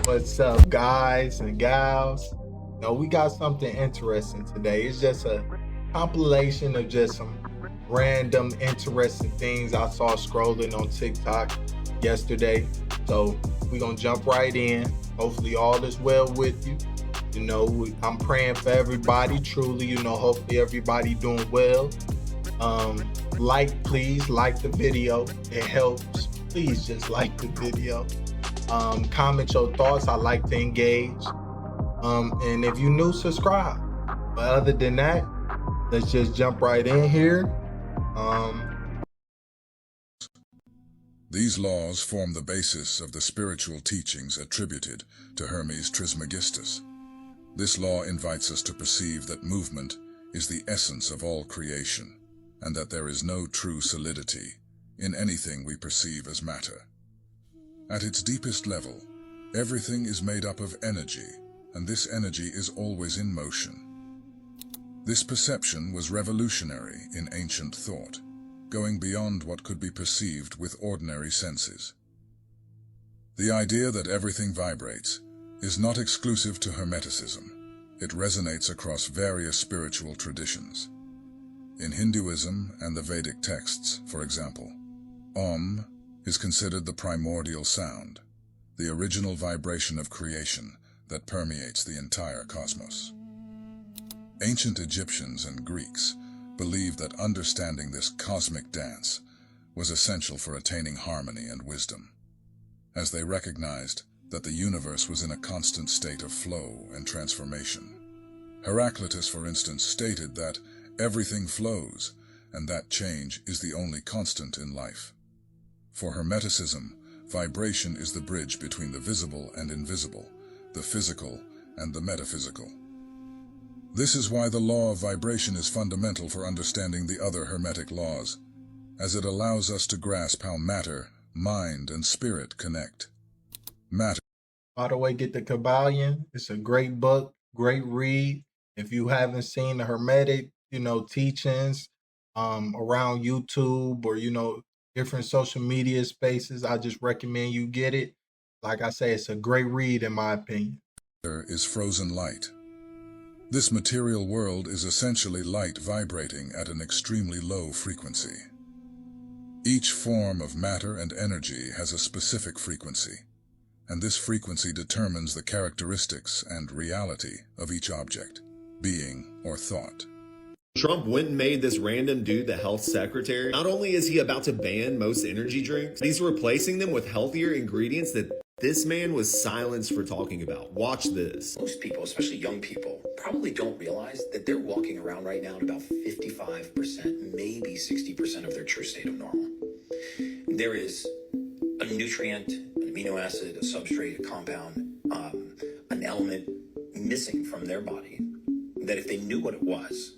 What's up, guys and gals? No, we got something interesting today. It's just a compilation of just some random interesting things I saw scrolling on TikTok yesterday. So we're gonna jump right in. Hopefully all is well with you. I'm praying for everybody, truly, hopefully everybody doing well. Please like the video. It helps. Please just like the video. Comment your thoughts. I like to engage. And if you're new, subscribe. But other than that, let's just jump right in here. These laws form the basis of the spiritual teachings attributed to Hermes Trismegistus. This law invites us to perceive that movement is the essence of all creation, and that there is no true solidity in anything we perceive as matter. At its deepest level, everything is made up of energy, and this energy is always in motion. This perception was revolutionary in ancient thought, going beyond what could be perceived with ordinary senses. The idea that everything vibrates is not exclusive to Hermeticism. It resonates across various spiritual traditions. In Hinduism and the Vedic texts, for example, Om is considered the primordial sound, the original vibration of creation that permeates the entire cosmos. Ancient Egyptians and Greeks believed that understanding this cosmic dance was essential for attaining harmony and wisdom, as they recognized that the universe was in a constant state of flow and transformation. Heraclitus, for instance, stated that everything flows, and that change is the only constant in life. For Hermeticism, vibration is the bridge between the visible and invisible, the physical and the metaphysical. This is why the law of vibration is fundamental for understanding the other Hermetic laws, as it allows us to grasp how matter, mind, and spirit connect. Matter. By the way, get the Kabbalion. It's a great book, great read. If you haven't seen the Hermetic, teachings around YouTube or, different social media spaces, I just recommend you get it. Like I say, it's a great read in my opinion. Is frozen light. This material world is essentially light vibrating at an extremely low frequency. Each form of matter and energy has a specific frequency, and this frequency determines the characteristics and reality of each object, being, or thought. Trump went and made this random dude the health secretary. Not only is he about to ban most energy drinks, he's replacing them with healthier ingredients that this man was silenced for talking about. Watch this. Most people, especially young people, probably don't realize that they're walking around right now at about 55%, maybe 60% of their true state of normal. There is a nutrient, an amino acid, a substrate, a compound, an element missing from their body that if they knew what it was,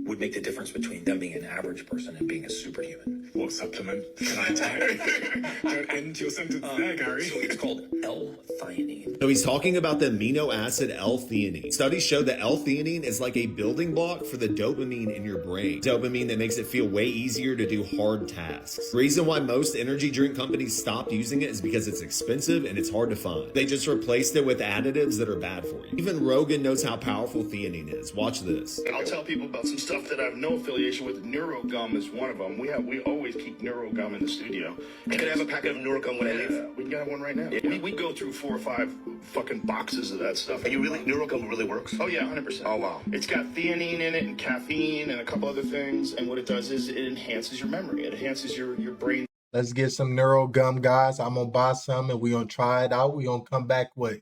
would make the difference between them being an average person and being a superhuman. What supplement can I take? Don't end your sentence there, Gary. So it's called L-theanine. So he's talking about the amino acid L-theanine. Studies show that L-theanine is like a building block for the dopamine in your brain. Dopamine that makes it feel way easier to do hard tasks. The reason why most energy drink companies stopped using it is because it's expensive and it's hard to find. They just replaced it with additives that are bad for you. Even Rogan knows how powerful theanine is. Watch this. I'll tell people about some stuff that I have no affiliation with. NeuroGum is one of them. We always keep NeuroGum in the studio. You can have a packet of NeuroGum when I leave. We can get one right now. Yeah. We go through 4 or 5 fucking boxes of that stuff. And NeuroGum really works? Oh yeah, 100%. Oh wow. It's got theanine in it and caffeine and a couple other things. And what it does is it enhances your memory. It enhances your brain. Let's get some NeuroGum, guys. I'm gonna buy some and we're gonna try it out. We're gonna come back with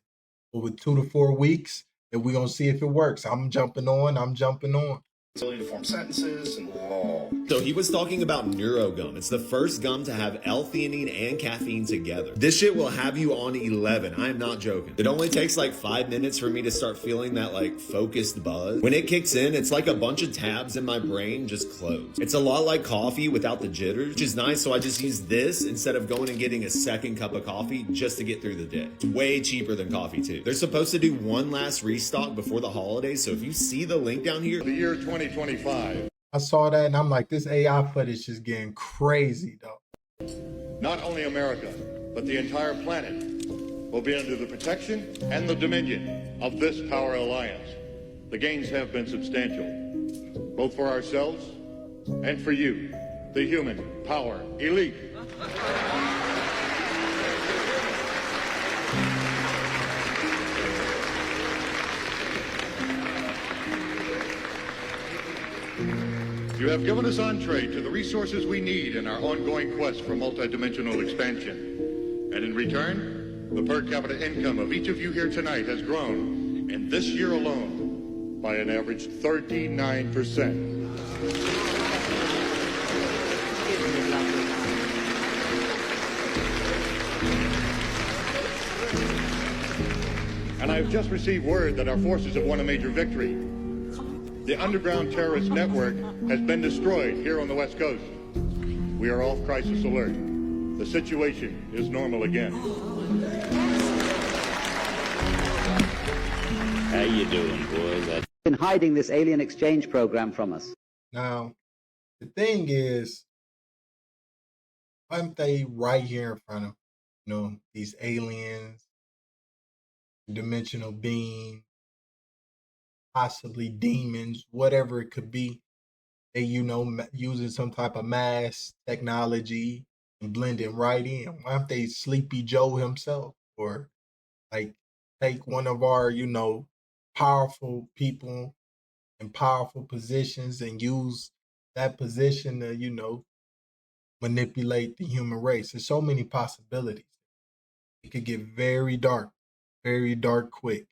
2 to 4 weeks and we're gonna see if it works. I'm jumping on. Ability to form sentences and So he was talking about NeuroGum. It's the first gum to have L-theanine and caffeine together. This shit will have you on 11. I am not joking. It only takes like 5 minutes for me to start feeling that like focused buzz. When it kicks in, it's like a bunch of tabs in my brain just close. It's a lot like coffee without the jitters, which is nice. So I just use this instead of going and getting a second cup of coffee just to get through the day. It's way cheaper than coffee too. They're supposed to do one last restock before the holidays. So if you see the link down here, The year 2025. I saw that and I'm like, this AI footage is getting crazy though. Not only America, but the entire planet will be under the protection and the dominion of this power alliance. The gains have been substantial, both for ourselves and for you, the human power elite. You have given us entree to the resources we need in our ongoing quest for multidimensional expansion. And in return, the per capita income of each of you here tonight has grown, in this year alone, by an average 39%. And I have just received word that our forces have won a major victory. The underground terrorist network has been destroyed here on the West Coast. We are off crisis alert. The situation is normal again. How you doing, boys? Been hiding this alien exchange program from us. Now, the thing is, aren't they right here in front of, these aliens, dimensional beings, possibly demons, whatever it could be? They, using some type of mass technology and blending right in. Why don't they Sleepy Joe himself? Or like take one of our, powerful people in powerful positions and use that position to, manipulate the human race. There's so many possibilities. It could get very dark quick.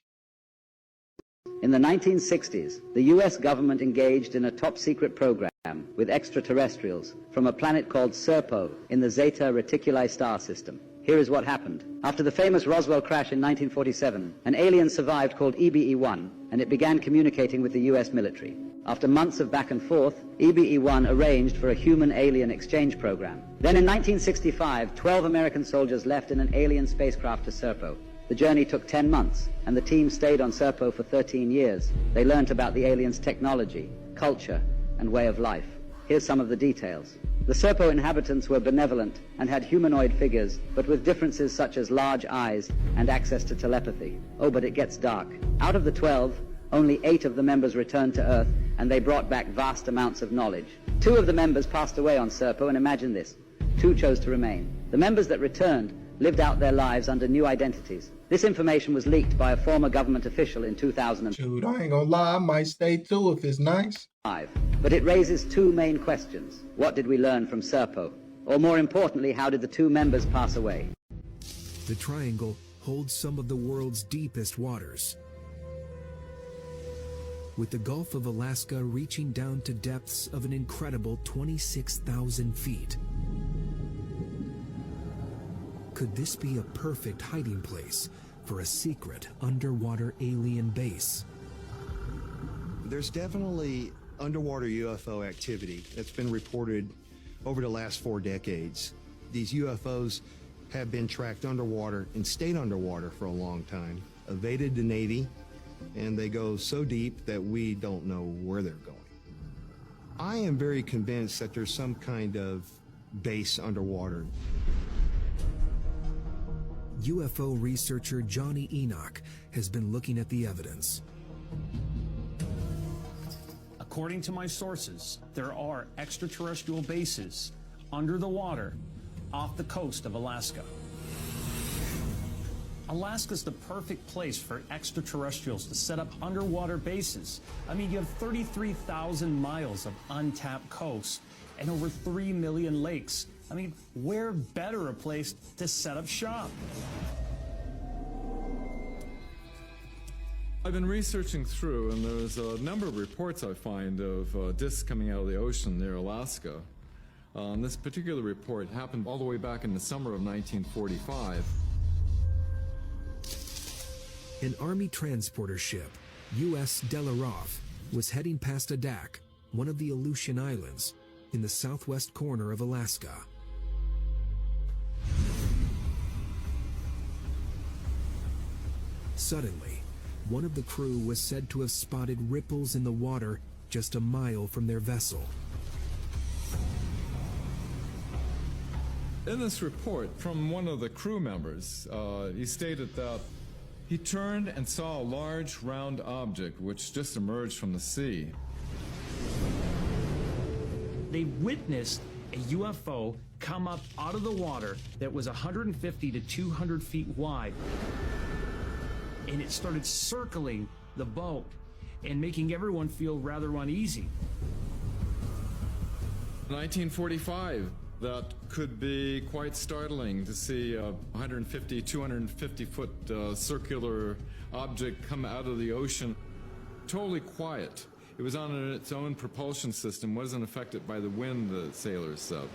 In the 1960s, the US government engaged in a top-secret program with extraterrestrials from a planet called Serpo in the Zeta Reticuli star system. Here is what happened. After the famous Roswell crash in 1947, an alien survived called EBE-1, and it began communicating with the US military. After months of back and forth, EBE-1 arranged for a human-alien exchange program. Then in 1965, 12 American soldiers left in an alien spacecraft to Serpo. The journey took 10 months, and the team stayed on Serpo for 13 years. They learnt about the aliens' technology, culture, and way of life. Here's some of the details. The Serpo inhabitants were benevolent and had humanoid figures, but with differences such as large eyes and access to telepathy. Oh, but it gets dark. Out of the 12, only 8 of the members returned to Earth, and they brought back vast amounts of knowledge. 2 of the members passed away on Serpo, and imagine this, 2 chose to remain. The members that returned lived out their lives under new identities. This information was leaked by a former government official in 2005. Dude, I ain't gonna lie, I might stay too if it's nice. But it raises 2 main questions. What did we learn from Serpo? Or more importantly, how did the 2 members pass away? The Triangle holds some of the world's deepest waters, with the Gulf of Alaska reaching down to depths of an incredible 26,000 feet. Could this be a perfect hiding place for a secret underwater alien base? There's definitely underwater UFO activity that's been reported over the last 4 decades. These UFOs have been tracked underwater and stayed underwater for a long time, evaded the Navy, and they go so deep that we don't know where they're going. I am very convinced that there's some kind of base underwater. UFO researcher Johnny Enoch has been looking at the evidence. According to my sources, there are extraterrestrial bases under the water off the coast of Alaska. Alaska's the perfect place for extraterrestrials to set up underwater bases. I mean, you have 33,000 miles of untapped coast and over 3 million lakes. I mean, where better a place to set up shop? I've been researching through, and there's a number of reports I find of discs coming out of the ocean near Alaska. This particular report happened all the way back in the summer of 1945. An Army transporter ship, U.S. Delaroff, was heading past Adak, one of the Aleutian Islands, in the southwest corner of Alaska. Suddenly, one of the crew was said to have spotted ripples in the water just a mile from their vessel. In this report from one of the crew members, he stated that he turned and saw a large round object which just emerged from the sea. They witnessed a UFO come up out of the water that was 150 to 200 feet wide. And it started circling the boat and making everyone feel rather uneasy. 1945, that could be quite startling to see a 150, 250 foot circular object come out of the ocean. Totally quiet. It was on its own propulsion system, wasn't affected by the wind, the sailors said.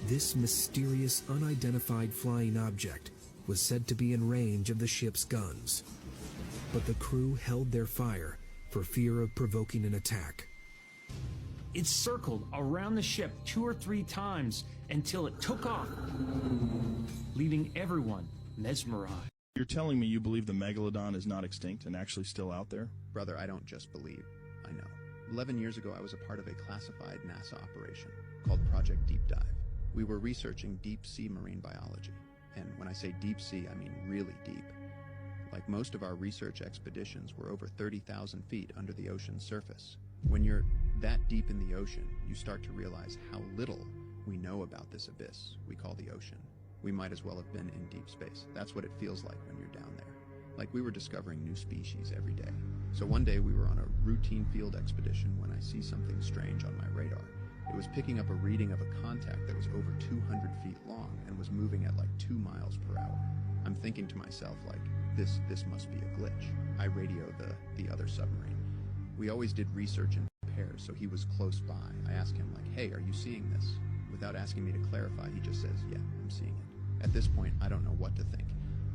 This mysterious, unidentified flying object was said to be in range of the ship's guns. But the crew held their fire for fear of provoking an attack. It circled around the ship 2 or 3 times until it took off, leaving everyone mesmerized. You're telling me you believe the Megalodon is not extinct and actually still out there? Brother, I don't just believe. I know. 11 years ago, I was a part of a classified NASA operation called Project Deep Dive. We were researching deep-sea marine biology. And when I say deep sea, I mean really deep. Like most of our research expeditions, we're over 30,000 feet under the ocean's surface. When you're that deep in the ocean, you start to realize how little we know about this abyss we call the ocean. We might as well have been in deep space. That's what it feels like when you're down there. Like we were discovering new species every day. So one day we were on a routine field expedition when I see something strange on my radar. It was picking up a reading of a contact that was over 200 feet long and was moving at like 2 miles per hour. I'm thinking to myself, like, this must be a glitch. I radio the other submarine. We always did research in pairs, so he was close by. I asked him, like, hey, are you seeing this? Without asking me to clarify, he just says, yeah, I'm seeing it. At this point, I don't know what to think.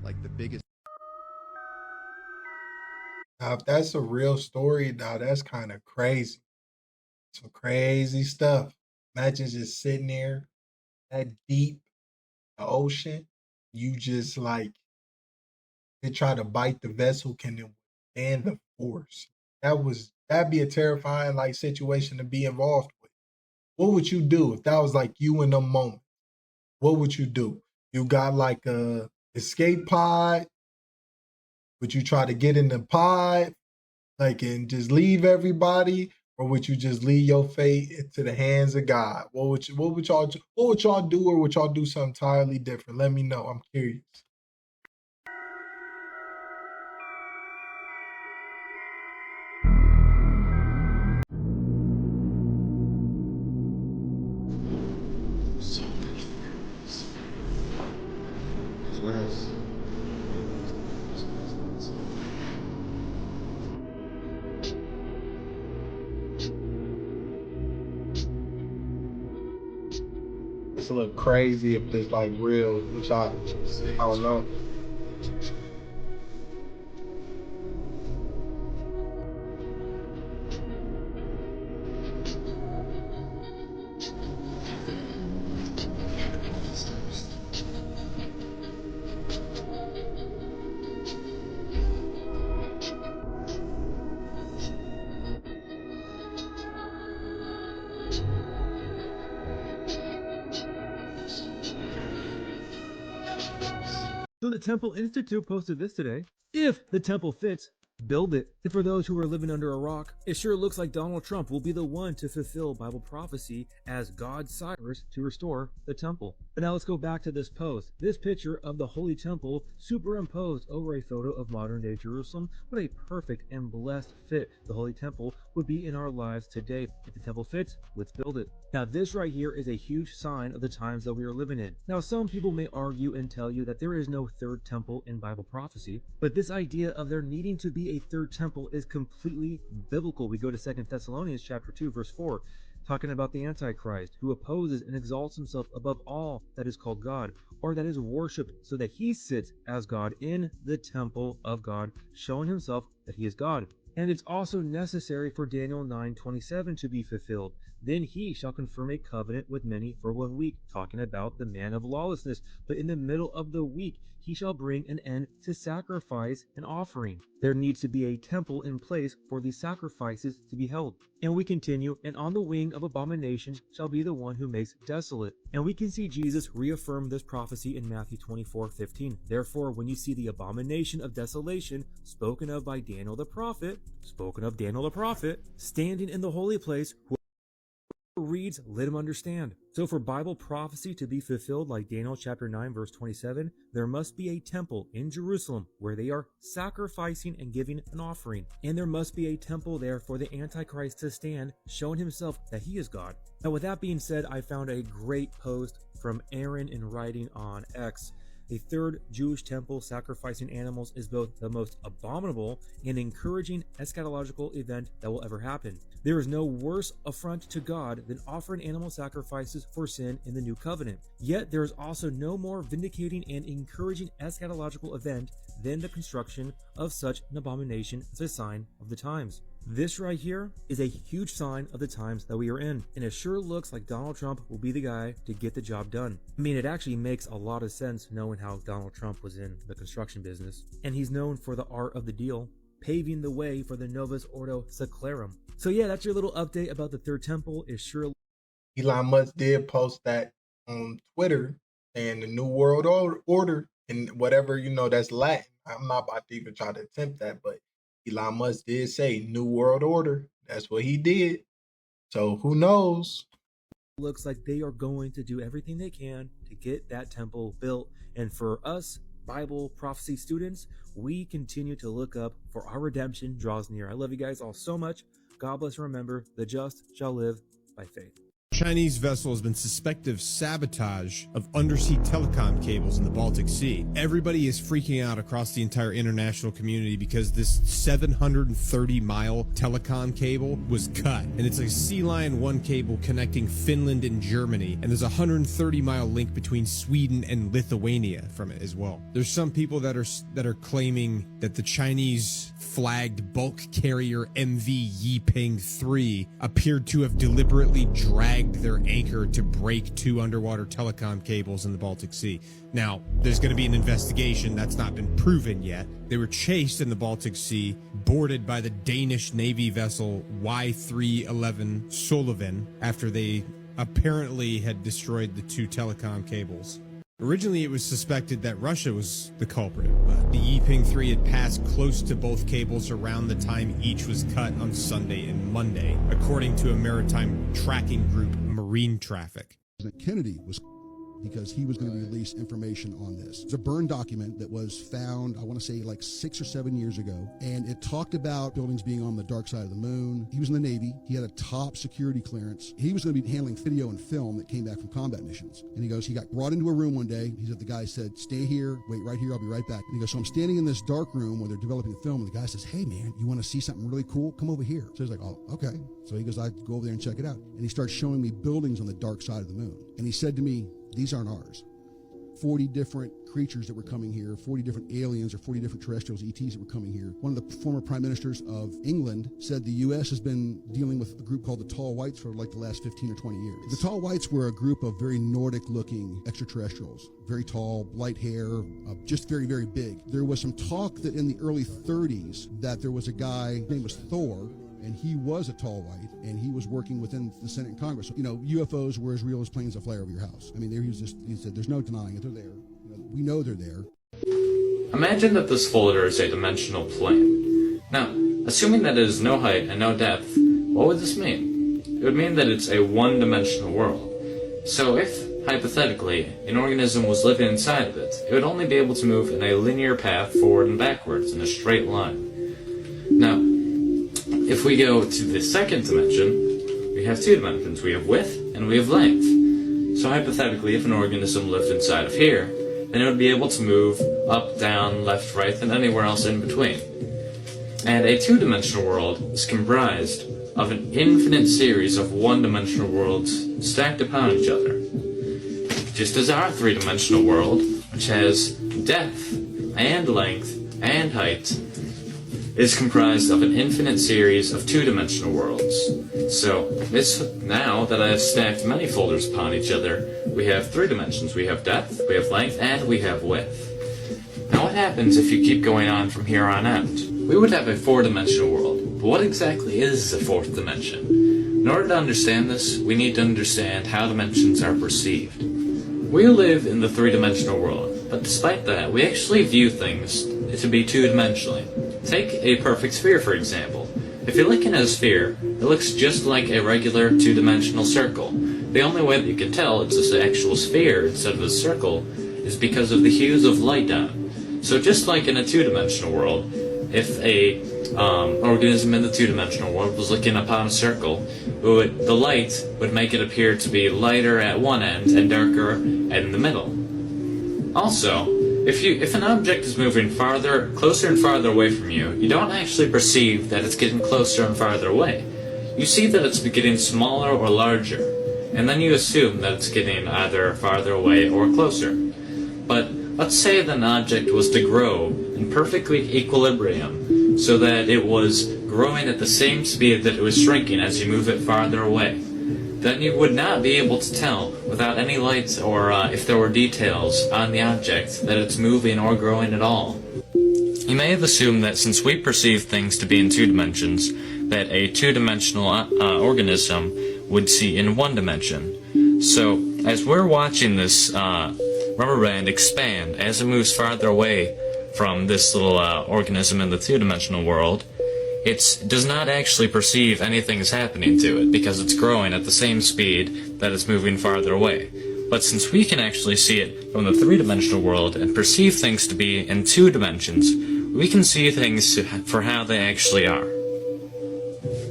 Like, the biggest... Now, if that's a real story, now that's kind of crazy. Some crazy stuff. Imagine just sitting there that deep, the ocean, you just like, they try to bite the vessel, can it withstand the force? That'd be a terrifying like situation to be involved with. What would you do if that was like you in a moment? What would you do? You got like a escape pod? Would you try to get in the pod, like, and just leave everybody, or would you just leave your fate into the hands of God? What would y'all do, or would y'all do something entirely different? Let me know. I'm curious. It's a little crazy if it's like real, which I don't know. So the Temple Institute posted this today. If the temple fits, build it. And for those who are living under a rock, it sure looks like Donald Trump will be the one to fulfill Bible prophecy as God Cyrus to restore the temple. But now let's go back to this post. This picture of the Holy Temple superimposed over a photo of modern day Jerusalem. What a perfect and blessed fit the Holy Temple would be in our lives today. If the temple fits, let's build it. Now this right here is a huge sign of the times that we are living in. Now some people may argue and tell you that there is no third temple in Bible prophecy, but this idea of there needing to be a third temple is completely biblical. We go to 2 Thessalonians chapter 2 verse 4, talking about the Antichrist who opposes and exalts himself above all that is called God or that is worshipped, so that he sits as God in the temple of God, showing himself that he is God. And it's also necessary for Daniel 9:27 to be fulfilled. Then he shall confirm a covenant with many for 1 week, talking about the man of lawlessness. But in the middle of the week, he shall bring an end to sacrifice and offering. There needs to be a temple in place for these sacrifices to be held. And we continue, and on the wing of abomination shall be the one who makes desolate. And we can see Jesus reaffirm this prophecy in Matthew 24:15. Therefore, when you see the abomination of desolation spoken of by Daniel the prophet, standing in the holy place, reads, let him understand. So for Bible prophecy to be fulfilled like Daniel chapter 9 verse 27, there must be a temple in Jerusalem where they are sacrificing and giving an offering. And there must be a temple there for the Antichrist to stand, showing himself that he is God. Now with that being said, I found a great post from Aaron in writing on X. A third Jewish temple sacrificing animals is both the most abominable and encouraging eschatological event that will ever happen. There is no worse affront to God than offering animal sacrifices for sin in the new covenant. Yet there is also no more vindicating and encouraging eschatological event than the construction of such an abomination as a sign of the times. This right here is a huge sign of the times that we are in, and it sure looks like Donald Trump will be the guy to get the job done. I mean, it actually makes a lot of sense knowing how Donald Trump was in the construction business, and he's known for the art of the deal, paving the way for the Novus Ordo Secularum. So yeah, that's your little update about the third temple. It sure Elon Musk did post that on Twitter saying the New World Order and whatever, that's Latin. I'm not about to even try to attempt that, but Elon Musk did say New World Order. That's what he did. So who knows? Looks like they are going to do everything they can to get that temple built. And for us Bible prophecy students, we continue to look up for our redemption draws near. I love you guys all so much. God bless and remember, the just shall live by faith. Chinese vessel has been suspected of sabotage of undersea telecom cables in the Baltic Sea. Everybody is freaking out across the entire international community because this 730-mile telecom cable was cut. And it's a Sea Lion 1 cable connecting Finland and Germany. And there's a 130-mile link between Sweden and Lithuania from it as well. There's some people that are claiming that the Chinese flagged bulk carrier MV Yiping 3 appeared to have deliberately dragged their anchor to break 2 underwater telecom cables in the Baltic Sea. Now, there's going to be an investigation. That's not been proven yet. They were chased in the Baltic Sea, boarded by the Danish Navy vessel Y311 Sullivan after they apparently had destroyed the 2 telecom cables. Originally, it was suspected that Russia was the culprit, but the Yiping 3 had passed close to both cables around the time each was cut on Sunday and Monday, according to a maritime tracking group, Marine Traffic. Kennedy was because he was going to release information on this. It's a burn document that was found, I want to say like 6 or 7 years ago, and it talked about buildings being on the dark side of the moon. He was in the Navy. He had a top security clearance. He was going to be handling video and film that came back from combat missions. And he goes, he got brought into a room one day. He said, the guy said, stay here, wait right here, I'll be right back. And he goes, so I'm standing in this dark room where they're developing the film, and the guy says, hey man, you want to see something really cool? Come over here. So he's like, oh, okay. So he goes, I go over there and check it out. And he starts showing me buildings on the dark side of the moon. And he said to me, these aren't ours. 40 different creatures that were coming here, 40 different aliens or 40 different terrestrials, ETs that were coming here. One of the former prime ministers of England said the U.S. has been dealing with a group called the Tall Whites for like the last 15 or 20 years. The Tall Whites were a group of very Nordic-looking extraterrestrials, very tall, light hair, just very, very big. There was some talk that in the early 30s that there was a guy, his name was Thor, and he was a tall white, and he was working within the Senate and Congress. You know, UFOs were as real as planes that fly over your house. I mean, he said, there's no denying it, they're there. We know they're there. Imagine that this folder is a dimensional plane. Now, assuming that it is no height and no depth, what would this mean? It would mean that it's a one-dimensional world. So if, hypothetically, an organism was living inside of it, it would only be able to move in a linear path forward and backwards in a straight line. Now, if we go to the second dimension, we have 2 dimensions. We have width and we have length. So hypothetically, if an organism lived inside of here, then it would be able to move up, down, left, right, and anywhere else in between. And a 2-dimensional world is comprised of an infinite series of 1-dimensional worlds stacked upon each other. Just as our 3-dimensional world, which has depth and length and height is comprised of an infinite series of two-dimensional worlds. So, now that I have stacked many folders upon each other, we have 3 dimensions. We have depth, we have length, and we have width. Now what happens if you keep going on from here on out? We would have a 4-dimensional world, but what exactly is a 4th dimension? In order to understand this, we need to understand how dimensions are perceived. We live in the 3-dimensional world, but despite that, we actually view things to be 2-dimensionally. Take a perfect sphere, for example. If you're looking at a sphere, it looks just like a regular 2-dimensional circle. The only way that you can tell it's an actual sphere instead of a circle is because of the hues of light on it. So just like in a 2-dimensional world, if a organism in the 2-dimensional world was looking upon a circle, the light would make it appear to be lighter at one end and darker in the middle. Also, if an object is moving closer and farther away from you, you don't actually perceive that it's getting closer and farther away. You see that it's getting smaller or larger, and then you assume that it's getting either farther away or closer. But let's say that an object was to grow in perfect equilibrium, so that it was growing at the same speed that it was shrinking as you move it farther away. Then you would not be able to tell, without any lights or if there were details on the object, that it's moving or growing at all. You may have assumed that since we perceive things to be in 2 dimensions, that a 2-dimensional organism would see in 1 dimension. So, as we're watching this rubber band expand as it moves farther away from this little organism in the 2-dimensional world, it does not actually perceive anything is happening to it because it's growing at the same speed that it's moving farther away. But since we can actually see it from the 3-dimensional world and perceive things to be in 2 dimensions, we can see things for how they actually are.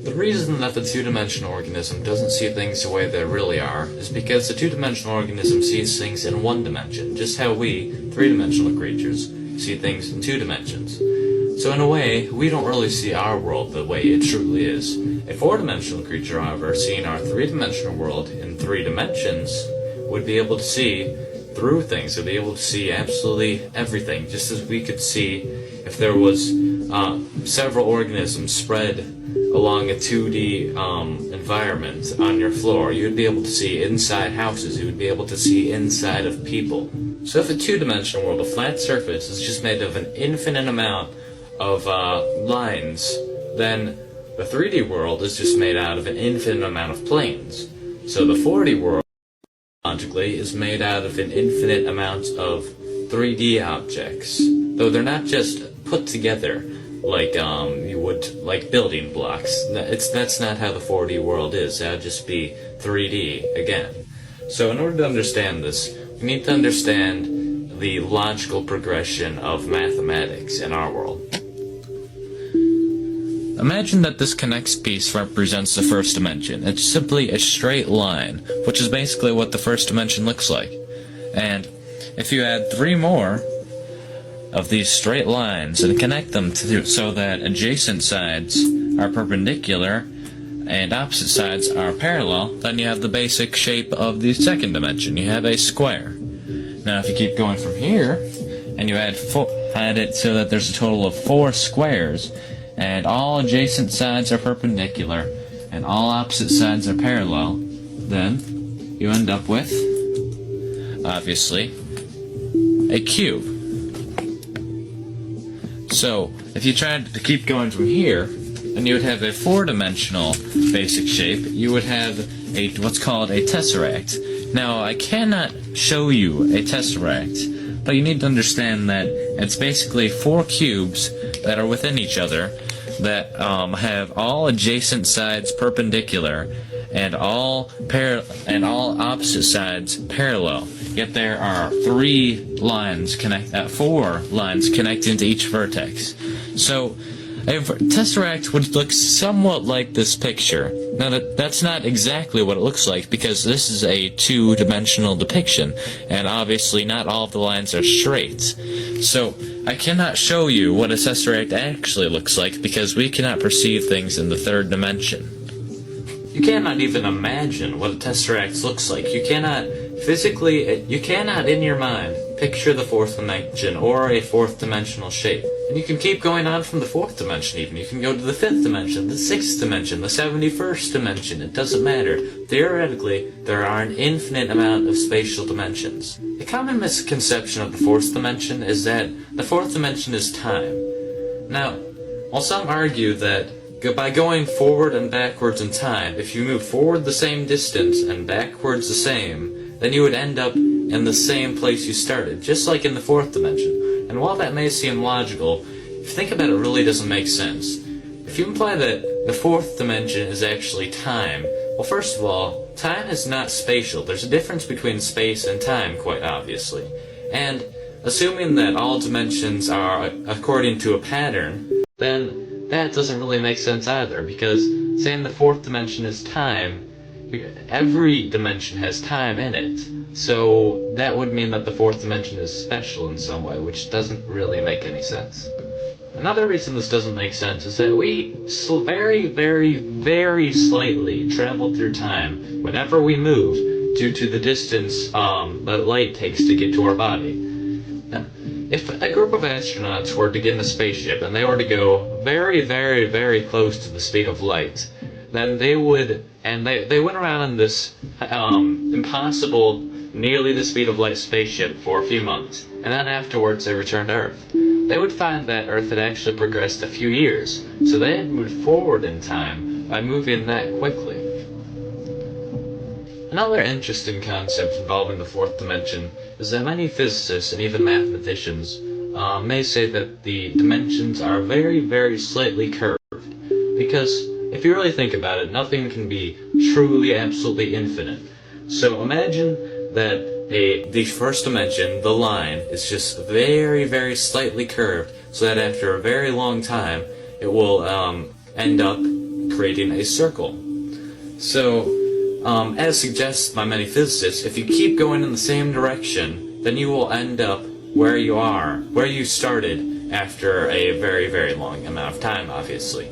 The reason that the 2-dimensional organism doesn't see things the way they really are is because the 2-dimensional organism sees things in 1 dimension, just how we, 3-dimensional creatures, see things in 2 dimensions. So in a way, we don't really see our world the way it truly is. A 4-dimensional creature, however, seeing our 3-dimensional world in 3 dimensions, would be able to see through things, would be able to see absolutely everything, just as we could see if there was several organisms spread along a 2D environment on your floor. You would be able to see inside houses, you would be able to see inside of people. So if a 2-dimensional world, a flat surface, is just made of an infinite amount of lines, then the 3D world is just made out of an infinite amount of planes. So the 4D world, logically, is made out of an infinite amount of 3D objects, though they're not just put together like you would like building blocks. That's not how the 4D world is. That would just be 3D again. So in order to understand this, we need to understand the logical progression of mathematics in our world. Imagine that this connects piece represents the first dimension. It's simply a straight line, which is basically what the first dimension looks like. And if you add 3 more of these straight lines and connect them so that adjacent sides are perpendicular and opposite sides are parallel, then you have the basic shape of the second dimension. You have a square. Now if you keep going from here and you add it so that there's a total of 4 squares, and all adjacent sides are perpendicular and all opposite sides are parallel, then you end up with, obviously, a cube. So if you tried to keep going from here, and you would have a 4-dimensional basic shape, you would have what's called a tesseract. Now I cannot show you a tesseract, but you need to understand that it's basically 4 cubes that are within each other that have all adjacent sides perpendicular and all opposite sides parallel. Yet there are 4 lines connecting to each vertex. So a tesseract would look somewhat like this picture. Now that's not exactly what it looks like because this is a 2-dimensional depiction, and obviously not all of the lines are straight. So I cannot show you what a tesseract actually looks like because we cannot perceive things in the 3rd dimension. You cannot even imagine what a tesseract looks like. You cannot Physically, you cannot in your mind picture the fourth dimension or a fourth dimensional shape. And you can keep going on from the fourth dimension even. You can go to the fifth dimension, the sixth dimension, the 71st dimension. It doesn't matter. Theoretically, there are an infinite amount of spatial dimensions. A common misconception of the fourth dimension is that the fourth dimension is time. Now, while some argue that by going forward and backwards in time, if you move forward the same distance and backwards the same, then you would end up in the same place you started, just like in the fourth dimension. And while that may seem logical, if you think about it, it really doesn't make sense. If you imply that the fourth dimension is actually time, well, first of all, time is not spatial. There's a difference between space and time, quite obviously. And assuming that all dimensions are according to a pattern, then that doesn't really make sense either, because saying the fourth dimension is time, every dimension has time in it, so that would mean that the fourth dimension is special in some way, which doesn't really make any sense. Another reason this doesn't make sense is that we very, very, very slightly travel through time whenever we move due to the distance that light takes to get to our body. Now, if a group of astronauts were to get in a spaceship and they were to go very, very, very close to the speed of light, then they would, and they went around in this impossible, nearly the speed of light spaceship for a few months, and then afterwards they returned to Earth. They would find that Earth had actually progressed a few years, so they had moved forward in time by moving that quickly. Another interesting concept involving the fourth dimension is that many physicists and even mathematicians may say that the dimensions are very, very slightly curved, because if you really think about it, nothing can be truly, absolutely infinite. So imagine that the first dimension, the line, is just very, very slightly curved, so that after a very long time, it will end up creating a circle. So, as suggested by many physicists, if you keep going in the same direction, then you will end up where you are, where you started after a very, very long amount of time, obviously.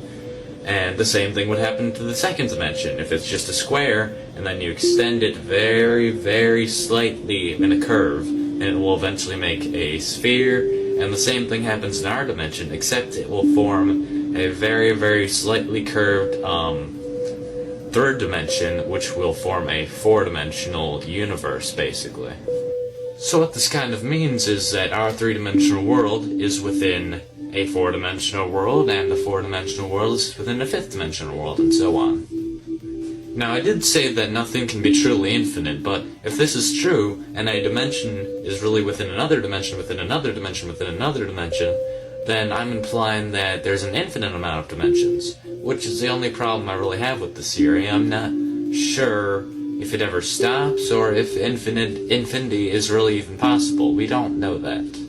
And the same thing would happen to the second dimension. If it's just a square, and then you extend it very, very slightly in a curve, and it will eventually make a sphere, and the same thing happens in our dimension, except it will form a very, very slightly curved third dimension, which will form a four-dimensional universe, basically. So what this kind of means is that our three-dimensional world is within a four-dimensional world, and the four-dimensional world is within a fifth-dimensional world, and so on. Now, I did say that nothing can be truly infinite, but if this is true, and a dimension is really within another dimension, within another dimension, within another dimension, then I'm implying that there's an infinite amount of dimensions, which is the only problem I really have with this theory. I'm not sure if it ever stops, or if infinity is really even possible. We don't know that.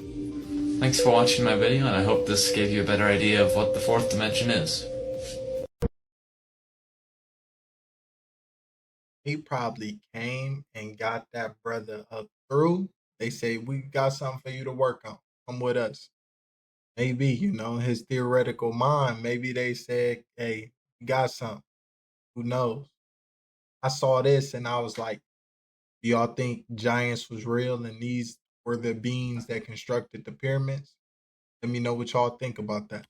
Thanks for watching my video, and I hope this gave you a better idea of what the fourth dimension is. He probably came and got that brother up through. They say, we got something for you to work on. Come with us. Maybe, his theoretical mind, maybe they said, hey, we got something. Who knows? I saw this and I was like, do y'all think giants was real and these were the beings that constructed the pyramids? Let me know what y'all think about that.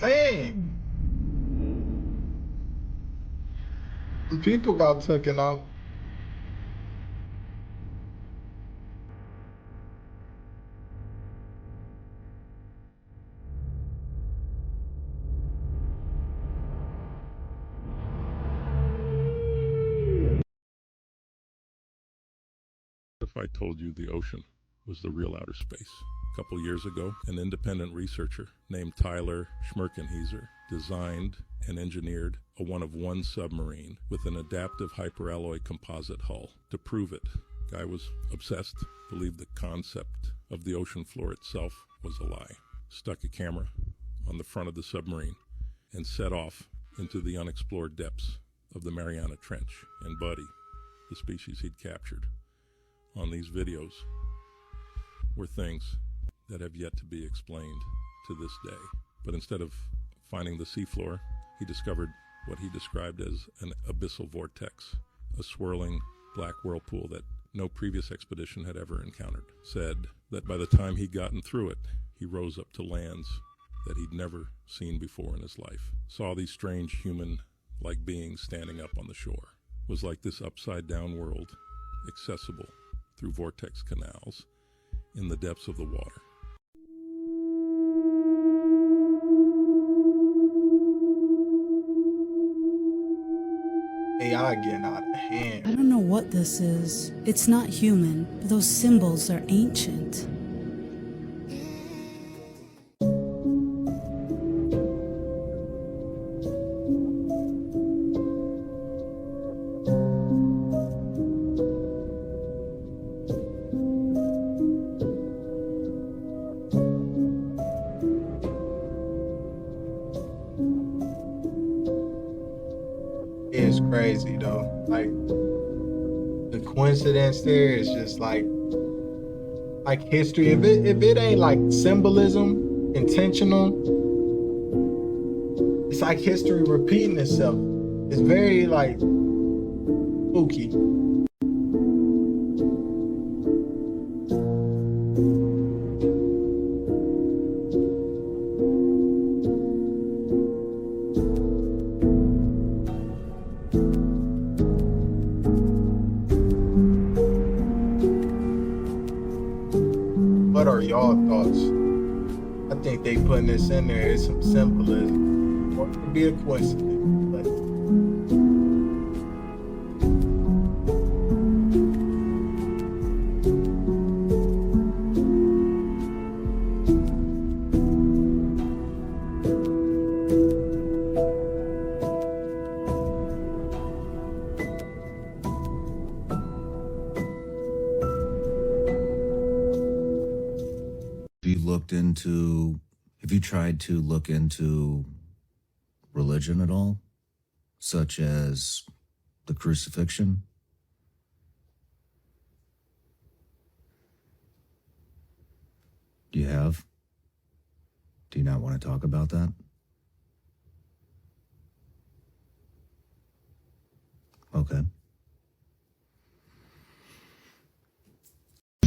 Dang. People got taken off. If I told you the ocean was the real outer space? A couple years ago, an independent researcher named Tyler Schmerkenhieser designed and engineered a one-of-one submarine with an adaptive hyperalloy composite hull. To prove it, guy was obsessed, believed the concept of the ocean floor itself was a lie, stuck a camera on the front of the submarine, and set off into the unexplored depths of the Mariana Trench. And Buddy, the species he'd captured on these videos, were things that have yet to be explained to this day. But instead of finding the seafloor, he discovered what he described as an abyssal vortex, a swirling black whirlpool that no previous expedition had ever encountered. Said that by the time he'd gotten through it, he rose up to lands that he'd never seen before in his life. Saw these strange human-like beings standing up on the shore. It was like this upside-down world, accessible through vortex canals in the depths of the water. AI getting out of hand. I don't know what this is. It's not human, but those symbols are ancient. It's crazy though. Like the coincidence there is just like history. If it ain't like symbolism, intentional, it's like history repeating itself. It's very like spooky. What are y'all thoughts? I think they putting this in there is some symbolism. Or it could be a coincidence, but have you tried to look into religion at all, such as the crucifixion? You have? Do you not want to talk about that? Okay.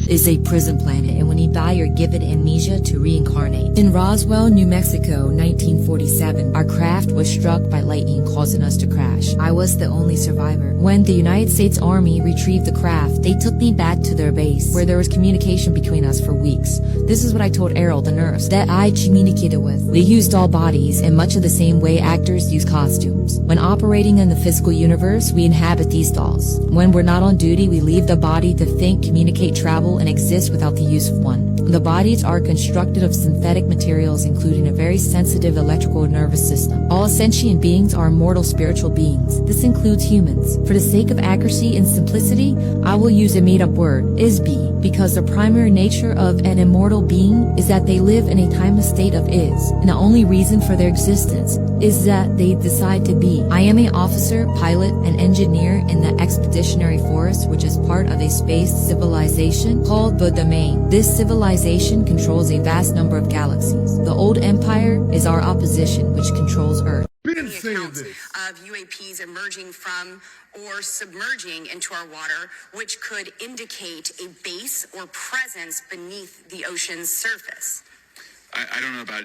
Is a prison planet, and when you die, you're given amnesia to reincarnate. In Roswell, New Mexico, 1947, our craft was struck by lightning, causing us to crash. I was the only survivor. When the United States Army retrieved the craft, they took me back to their base, where there was communication between us for weeks. This is what I told Errol, the nurse, that I communicated with. They used all bodies in much of the same way actors use costumes. When operating in the physical universe, we inhabit these dolls. When we're not on duty, we leave the body to think, communicate, travel, and exist without the use of one. The bodies are constructed of synthetic materials, including a very sensitive electrical nervous system. All sentient beings are immortal spiritual beings. This includes humans. For the sake of accuracy and simplicity, I will use a made-up word, Isbe, because the primary nature of an immortal being is that they live in a timeless state of is, and the only reason for their existence is that they decide to be. I am an officer, pilot, and engineer in the Expeditionary Force, which is part of a space civilization called the Domain. This civilization controls a vast number of galaxies. The Old Empire is our opposition, which controls Earth. Accounts of UAPs emerging from or submerging into our water, which could indicate a base or presence beneath the ocean's surface. I don't know about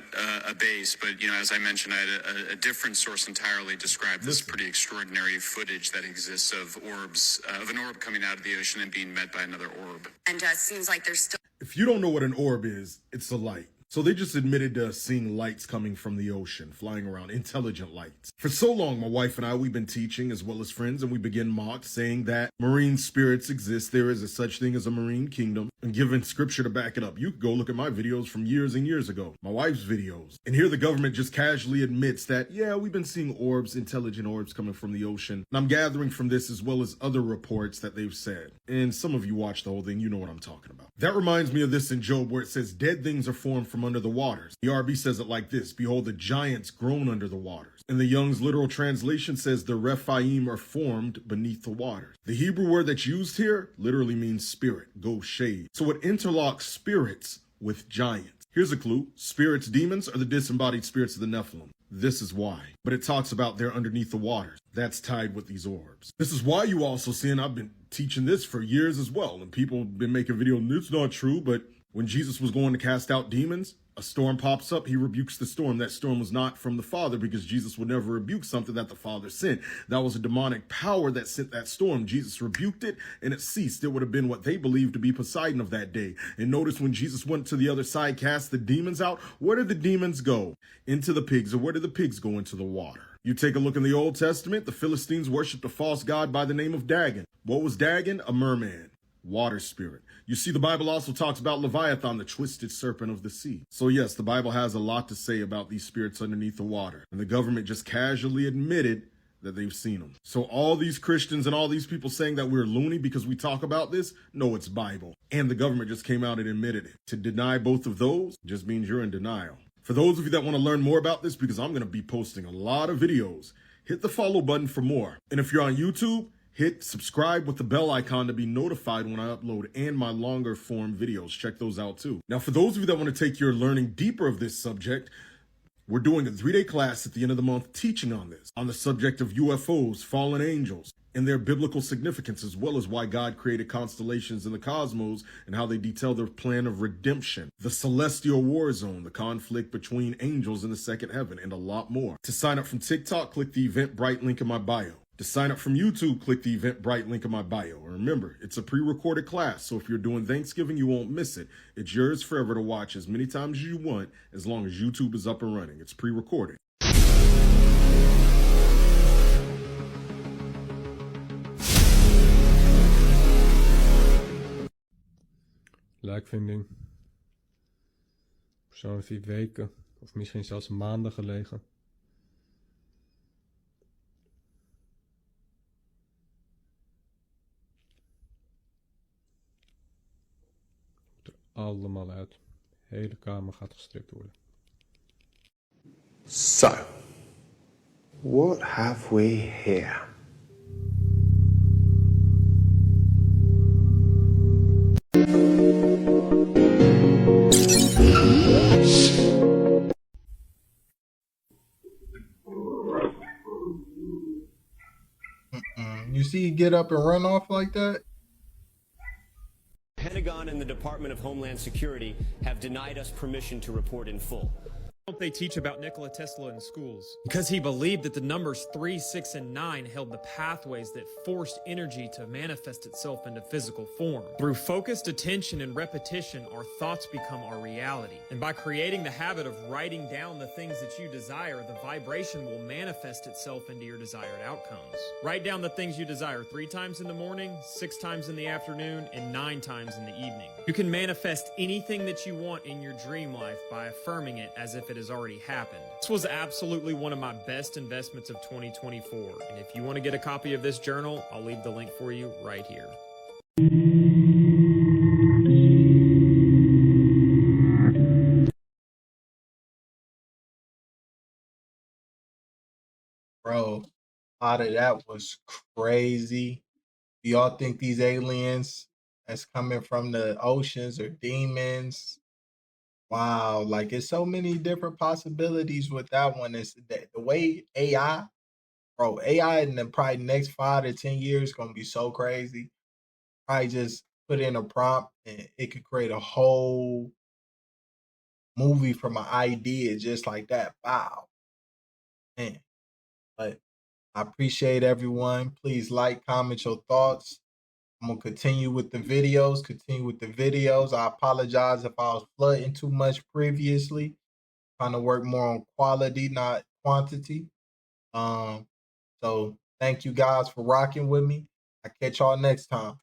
a base, but, as I mentioned, I had a different source entirely describe this pretty extraordinary footage that exists of orbs, of an orb coming out of the ocean and being met by another orb. And seems like there's still... If you don't know what an orb is, it's a light. So they just admitted to seeing lights coming from the ocean, flying around, intelligent lights. For so long, my wife and I, we've been teaching as well as friends, and we begin mocked, saying that marine spirits exist. There is a such thing as a marine kingdom, and given scripture to back it up. You could go look at my videos from years and years ago, my wife's videos. And here the government just casually admits that, yeah, we've been seeing orbs, intelligent orbs coming from the ocean. And I'm gathering from this as well as other reports that they've said. And some of you watch the whole thing, you know what I'm talking about. That reminds me of this in Job where it says, dead things are formed from under the waters. The RB says it like this, behold, the giants grown under the waters. And the Young's literal translation says the Rephaim are formed beneath the waters. The Hebrew word that's used here literally means spirit, go shade. So it interlocks spirits with giants. Here's a clue. Spirits, demons, are the disembodied spirits of the Nephilim. This is why. But it talks about they're underneath the waters. That's tied with these orbs. This is why you also see, and I've been teaching this for years as well, and people have been making videos, and it's not true, but when Jesus was going to cast out demons, a storm pops up, he rebukes the storm. That storm was not from the Father because Jesus would never rebuke something that the Father sent. That was a demonic power that sent that storm. Jesus rebuked it and it ceased. It would have been what they believed to be Poseidon of that day. And notice when Jesus went to the other side, cast the demons out, where did the demons go? Into the pigs. Or where did the pigs go? Into the water. You take a look in the Old Testament, the Philistines worshipped a false god by the name of Dagon. What was Dagon? A merman. Water spirit. You see, the Bible also talks about Leviathan, the twisted serpent of the sea. So yes, the Bible has a lot to say about these spirits underneath the water. And the government just casually admitted that they've seen them. So all these Christians and all these people saying that we're loony because we talk about this, no, it's Bible. And the government just came out and admitted it. To deny both of those just means you're in denial. For those of you that want to learn more about this, because I'm going to be posting a lot of videos, hit the follow button for more. And if you're on YouTube, hit subscribe with the bell icon to be notified when I upload and my longer form videos. Check those out too. Now, for those of you that want to take your learning deeper of this subject, we're doing a 3-day class at the end of the month teaching on this, on the subject of UFOs, fallen angels, and their biblical significance, as well as why God created constellations in the cosmos and how they detail their plan of redemption, the celestial war zone, the conflict between angels in the second heaven, and a lot more. To sign up from TikTok, click the Eventbrite link in my bio. To sign up from YouTube, click the Eventbrite link in my bio. And remember, it's a pre-recorded class, so if you're doing Thanksgiving, you won't miss it. It's yours forever to watch as many times as you want, as long as YouTube is up and running. It's pre-recorded. Lijkvinding. Persoon heeft hier weken of misschien zelfs maanden gelegen. Allemaal uit. De hele kamer gaat gestript worden. So, what have we here? You see you get up and run off like that? Pentagon and the Department of Homeland Security have denied us permission to report in full. Why don't they teach about Nikola Tesla in schools? Because he believed that the numbers 3, 6, and 9 held the pathways that forced energy to manifest itself into physical form. Through focused attention and repetition, our thoughts become our reality. And by creating the habit of writing down the things that you desire, the vibration will manifest itself into your desired outcomes. Write down the things you desire 3 times in the morning, 6 times in the afternoon, and 9 times in the evening. You can manifest anything that you want in your dream life by affirming it as if it has already happened. This was absolutely one of my best investments of 2024. And if you want to get a copy of this journal, I'll leave the link for you right here. Bro, a lot of that was crazy. Do y'all think these aliens that's coming from the oceans are demons? Wow, like it's so many different possibilities with that one. Is that the way AI, bro, AI in the probably next 5 to 10 years gonna be so crazy. Probably just put in a prompt and it could create a whole movie from an idea just like that. Wow. Man. But I appreciate everyone. Please like, comment your thoughts. I'm gonna continue with the videos. I apologize if I was flooding too much previously. Trying to work more on quality, not quantity. So thank you guys for rocking with me. I'll catch y'all next time.